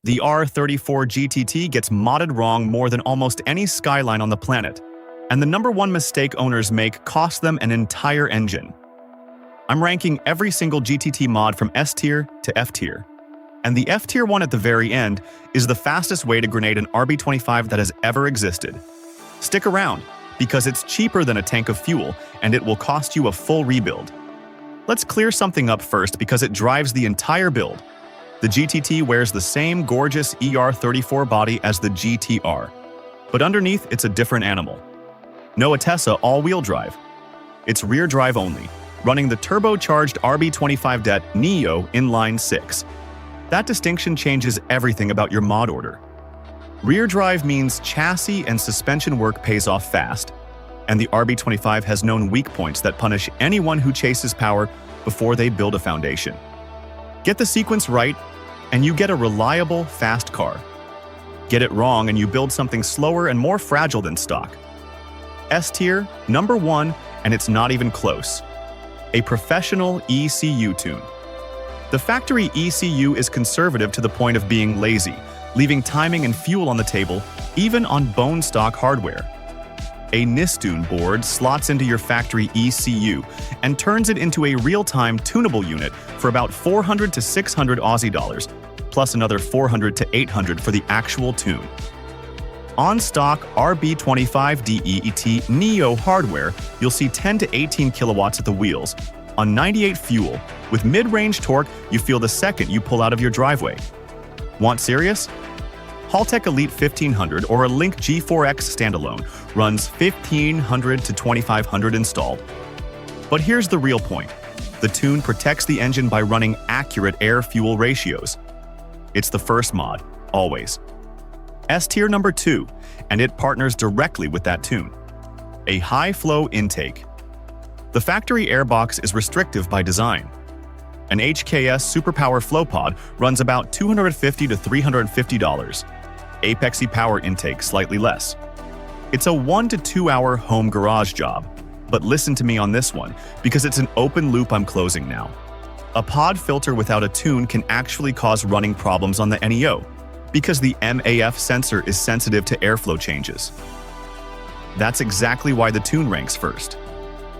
The R34 GTT gets modded wrong more than almost any Skyline on the planet, and the #1 mistake owners make costs them an entire engine. I'm ranking every single GTT mod from S tier to F tier, and the F tier one at the very end is the fastest way to grenade an RB25 that has ever existed. Stick around, because it's cheaper than a tank of fuel, and it will cost you a full rebuild. Let's clear something up first because it drives the entire build. The GTT wears the same gorgeous ER34 body as the GTR, but underneath it's a different animal. No Atessa all-wheel drive. It's rear drive only, running the turbocharged RB25DET NEO inline-six. That distinction changes everything about your mod order. Rear drive means chassis and suspension work pays off fast, and the RB25 has known weak points that punish anyone who chases power before they build a foundation. Get the sequence right, and you get a reliable, fast car. Get it wrong, and you build something slower and more fragile than stock. S tier, #1, and it's not even close. A professional ECU tune. The factory ECU is conservative to the point of being lazy, leaving timing and fuel on the table, even on bone stock hardware. A Nistune board slots into your factory ECU and turns it into a real-time tunable unit for about 400 to 600 Aussie dollars, plus another 400 to 800 for the actual tune. On stock RB25DET NEO hardware, you'll see 10 to 18 kilowatts at the wheels. On 98 fuel, with mid-range torque, you feel the second you pull out of your driveway. Want serious? Haltech Elite 1500 or a Link G4X standalone runs 1500 to 2500 installed. But here's the real point. The tune protects the engine by running accurate air-fuel ratios. It's the first mod, always. S tier #2, and it partners directly with that tune. A high-flow intake. The factory airbox is restrictive by design. An HKS Superpower Flow Pod runs about $250 to $350. Apexy power intake slightly less. It's a 1 to 2 hour home garage job. But listen to me on this one, because it's an open loop I'm closing now. A pod filter without a tune can actually cause running problems on the NEO, because the MAF sensor is sensitive to airflow changes. That's exactly why the tune ranks first.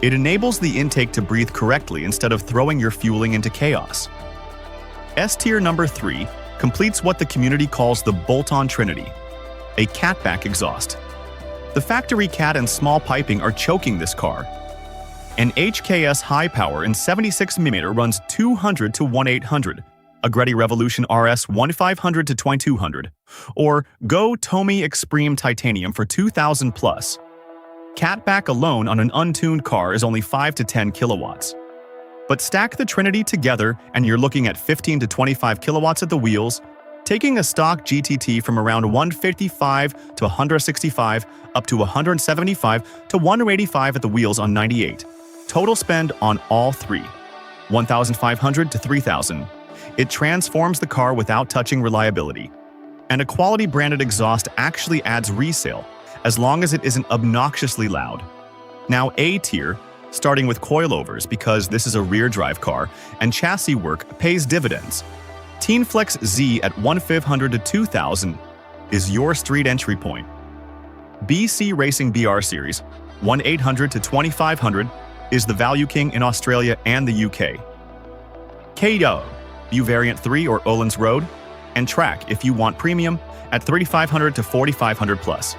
It enables the intake to breathe correctly instead of throwing your fueling into chaos. S tier #3 completes what the community calls the bolt-on trinity, a catback exhaust. The factory cat and small piping are choking this car. An HKS high power in 76mm runs 200 to 1800, a Greddy Revolution RS 1500 to 2200, or Go Tomy Extreme Titanium for 2000 plus. Catback alone on an untuned car is only 5 to 10 kilowatts. But stack the Trinity together and you're looking at 15 to 25 kilowatts at the wheels, taking a stock GTT from around 155 to 165 up to 175 to 185 at the wheels on 98. Total spend on all three, 1,500 to 3,000. It transforms the car without touching reliability. And a quality branded exhaust actually adds resale, as long as it isn't obnoxiously loud. Now A tier, starting with coilovers because this is a rear drive car, and chassis work pays dividends. TeenFlex Z at 1,500 to 2,000 is your street entry point. BC Racing BR Series, 1,800 to 2,500, is the value king in Australia and the UK. KW Variant 3 or Oland's Road, and Track if you want premium at 3,500 to 4,500 plus.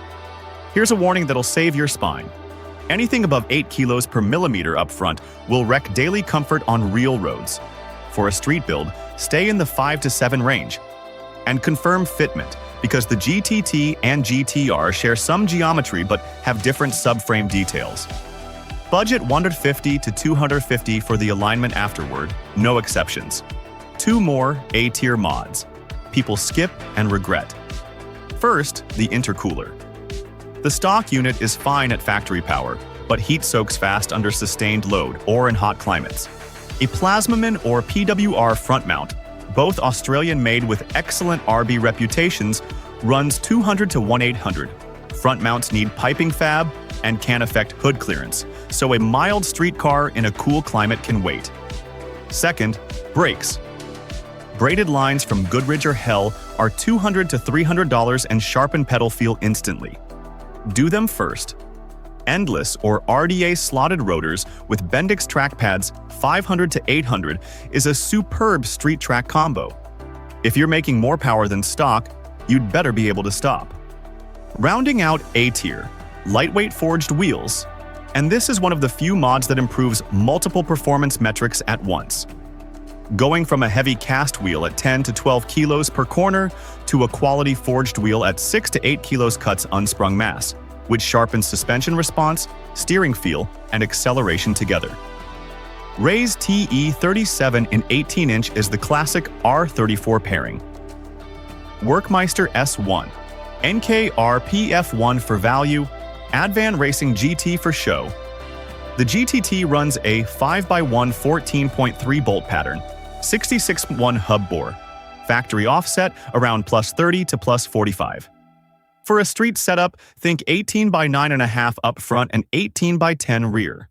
Here's a warning that'll save your spine. Anything above 8 kilos per millimeter up front will wreck daily comfort on real roads. For a street build, stay in the 5 to 7 range. And confirm fitment, because the GTT and GTR share some geometry but have different subframe details. Budget 150 to 250 for the alignment afterward, no exceptions. 2 more A-tier mods. People skip and regret. First, the intercooler. The stock unit is fine at factory power, but heat soaks fast under sustained load or in hot climates. A Plasmaman or PWR front mount, both Australian-made with excellent RB reputations, runs 200 to 1,800. Front mounts need piping fab and can affect hood clearance, so a mild street car in a cool climate can wait. Second, brakes. Braided lines from Goodrich or Hell are $200 to $300 and sharpen pedal feel instantly. Do them first. Endless or RDA slotted rotors with Bendix track pads 500 to 800 is a superb street track combo. If you're making more power than stock, you'd better be able to stop. Rounding out A tier, lightweight forged wheels. And this is one of the few mods that improves multiple performance metrics at once. Going from a heavy cast wheel at 10 to 12 kilos per corner to a quality forged wheel at 6 to 8 kilos cuts unsprung mass, which sharpens suspension response, steering feel, and acceleration together. Ray's TE37 in 18-inch is the classic R34 pairing. Workmeister S1, NKRPF1 for value, Advan Racing GT for show. The GTT runs a 5x1 14.3 bolt pattern, 66.1 hub bore, factory offset around +30 to +45. For a street setup, think 18 by 9.5 up front and 18 by 10 rear.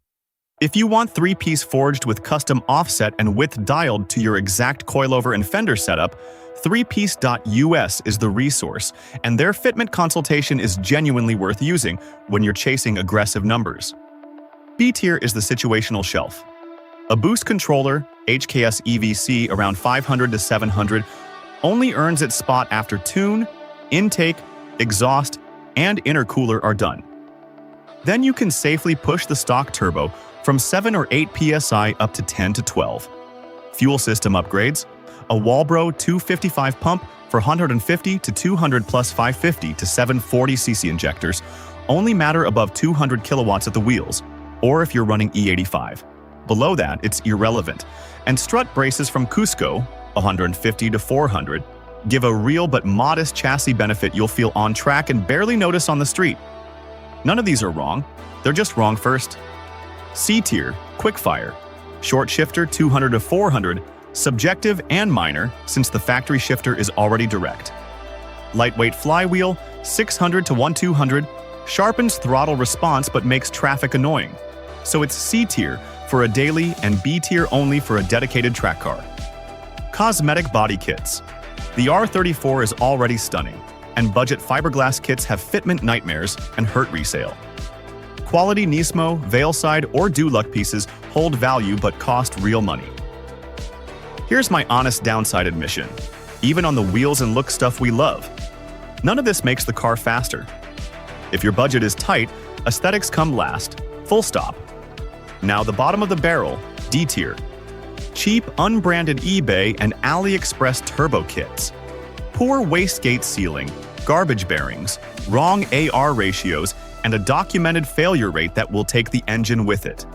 If you want three-piece forged with custom offset and width dialed to your exact coilover and fender setup, threepiece.us is the resource, and their fitment consultation is genuinely worth using when you're chasing aggressive numbers. B tier is the situational shelf. A boost controller, HKS EVC around 500 to 700, only earns its spot after tune, intake, exhaust, and intercooler are done. Then you can safely push the stock turbo from 7 or 8 psi up to 10 to 12. Fuel system upgrades, a Walbro 255 pump for 150 to 200 plus 550 to 740 cc injectors only matter above 200 kilowatts at the wheels, or if you're running E85. Below that, it's irrelevant. And strut braces from Cusco, 150 to 400, give a real but modest chassis benefit you'll feel on track and barely notice on the street. None of these are wrong, they're just wrong first. C tier, quickfire, short shifter 200 to 400, subjective and minor since the factory shifter is already direct. Lightweight flywheel, 600 to 1200, sharpens throttle response but makes traffic annoying. So it's C tier for a daily and B tier only for a dedicated track car. Cosmetic body kits. The R34 is already stunning, and budget fiberglass kits have fitment nightmares and hurt resale. Quality Nismo, Veilside, or Duluck pieces hold value but cost real money. Here's my honest downside admission. Even on the wheels and look stuff we love, none of this makes the car faster. If your budget is tight, aesthetics come last, full stop. Now the bottom of the barrel, D tier. Cheap, unbranded eBay and AliExpress turbo kits. Poor wastegate sealing, garbage bearings, wrong AR ratios, and a documented failure rate that will take the engine with it.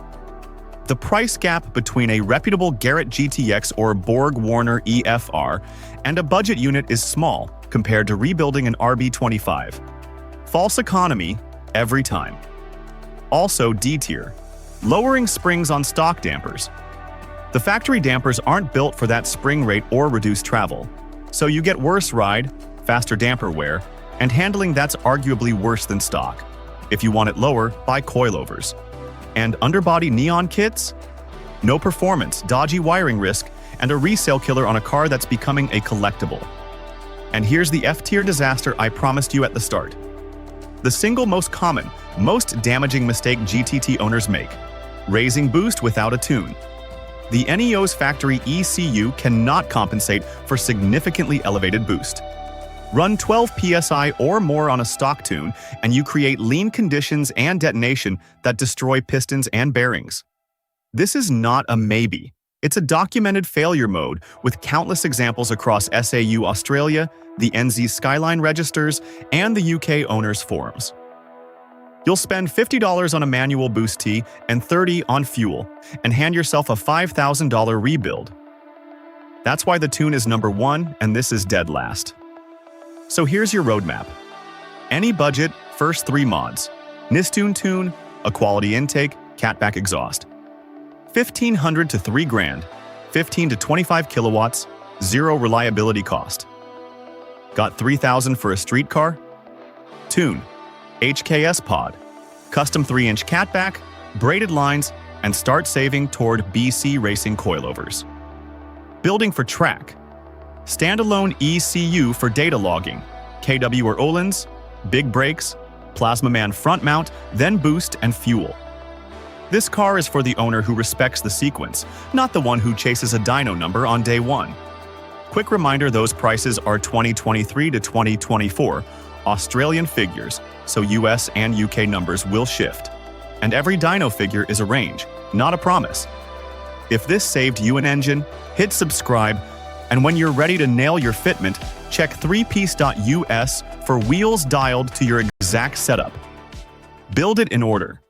The price gap between a reputable Garrett GTX or Borg Warner EFR and a budget unit is small compared to rebuilding an RB25. False economy every time. Also D tier. Lowering springs on stock dampers. The factory dampers aren't built for that spring rate or reduced travel, so you get worse ride, faster damper wear, and handling that's arguably worse than stock. If you want it lower, buy coilovers. And underbody neon kits? No performance, dodgy wiring risk, and a resale killer on a car that's becoming a collectible. And here's the F-tier disaster I promised you at the start. The single most common, most damaging mistake GTT owners make: raising boost without a tune. The NEO's factory ECU cannot compensate for significantly elevated boost. Run 12 psi or more on a stock tune, and you create lean conditions and detonation that destroy pistons and bearings. This is not a maybe. It's a documented failure mode with countless examples across SAU Australia, the NZ Skyline registers, and the UK owners' forums. You'll spend $50 on a manual boost tee and $30 on fuel, and hand yourself a $5,000 rebuild. That's why the tune is number one, and this is dead last. So here's your roadmap. Any budget, first 3 mods. Nistune tune, a quality intake, catback exhaust. 1,500 to $3 grand, 15 to 25 kilowatts, 0 reliability cost. Got 3,000 for a street car? Tune, HKS pod, custom 3-inch catback, braided lines, and start saving toward BC racing coilovers. Building for track. Standalone ECU for data logging, KW or Öhlins, big brakes, Plasma Man front mount, then boost and fuel. This car is for the owner who respects the sequence, not the one who chases a dyno number on day one. Quick reminder, those prices are 2023 to 2024, Australian figures, so US and UK numbers will shift. And every dyno figure is a range, not a promise. If this saved you an engine, hit subscribe, and when you're ready to nail your fitment, check threepiece.us for wheels dialed to your exact setup. Build it in order.